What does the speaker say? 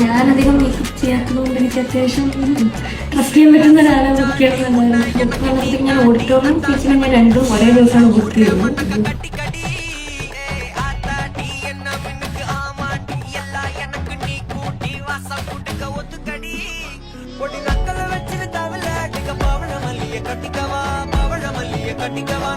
ഞാനധികം makeup ചെയ്യാത്തതുകൊണ്ട് എനിക്ക് അത്യാവശ്യം ട്രസ്റ്റ് ചെയ്യാൻ പറ്റുന്ന ഒരാളെ ബുക്ക് ചെയ്യണമെന്നുണ്ടായിരുന്നു. ഞാൻ ഓഡിറ്റോറിയം ടീച്ചിങ് ഞാൻ രണ്ടും ഒരേ ദിവസമാണ് ബുക്ക് ചെയ്തത്. கட்டிக்கவா பவழ மல்லிய கட்டிக்கவா